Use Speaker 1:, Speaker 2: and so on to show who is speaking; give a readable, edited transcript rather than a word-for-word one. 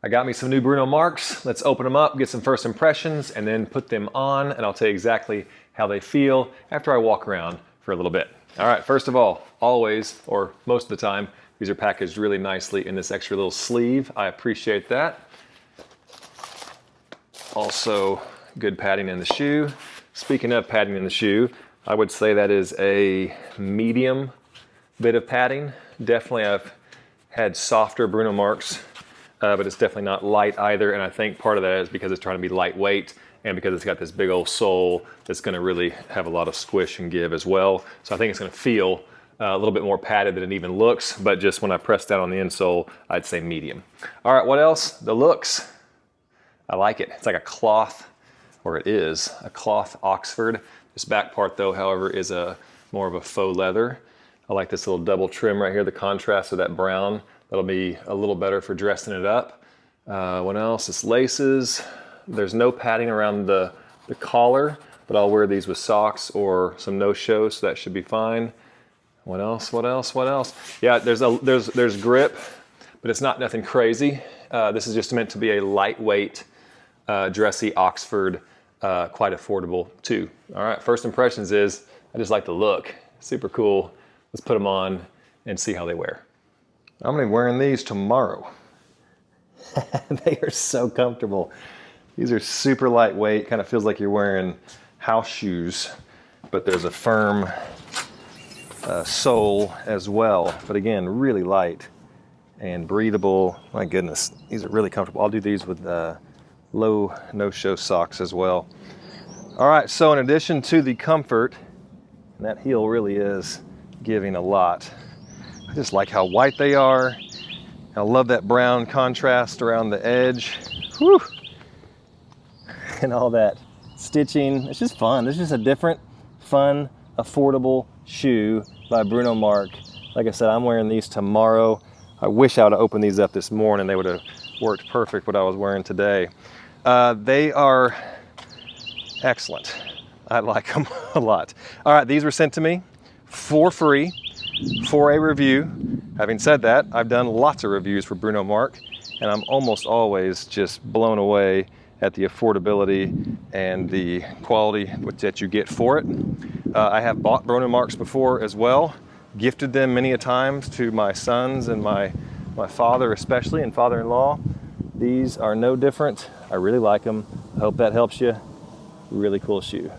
Speaker 1: I got me some new Bruno Marcs. Let's open them up, get some first impressions, and then put them on, and I'll tell you exactly how they feel after I walk around for a little bit. All right, first of all, always, or most of the time, these are packaged really nicely in this extra little sleeve. I appreciate that. Also, good padding in the shoe. Speaking of padding in the shoe, I would say that is a medium bit of padding. Definitely I've had softer Bruno Marcs, but it's definitely not light either, and I think part of that is because it's trying to be lightweight and because it's got this big old sole that's gonna really have a lot of squish and give as well. So I think it's gonna feel a little bit more padded than it even looks, but just when I press down on the insole, I'd say medium. All right, what else? The looks. I like it. It's like a cloth, or it is, a cloth Oxford. This back part though, however, is more of a faux leather. I like this little double trim right here, the contrast of that brown. That'll be a little better for dressing it up. What else? It's laces. There's no padding around the collar, but I'll wear these with socks or some no-show, so that should be fine. What else? What else? What else? Yeah, there's grip, but it's not nothing crazy. This is just meant to be a lightweight, dressy Oxford, quite affordable too. All right, first impressions is I just like the look. Super cool. Let's put them on and see how they wear. I'm gonna be wearing these tomorrow. They are so comfortable. These are super lightweight, kind of feels like you're wearing house shoes, but there's a firm sole as well. But again, really light and breathable. My goodness, these are really comfortable. I'll do these with low no-show socks as well. All right, so in addition to the comfort, and that heel really is giving a lot. I just like how white they are. I love that brown contrast around the edge. Whew. And all that stitching. It's just fun. This is just a different, fun, affordable shoe by Bruno Marc. Like I said, I'm wearing these tomorrow. I wish I would have opened these up this morning. They would have worked perfect what I was wearing today. They are excellent. I like them a lot. All right, these were sent to me for free for a review. Having said that, I've done lots of reviews for Bruno Marc, and I'm almost always just blown away at the affordability and the quality that you get for it. I have bought Bruno Marcs before as well, gifted them many a times to my sons and my father especially, and father-in-law. These are no different. I really like them. I hope that helps you. Really cool shoe.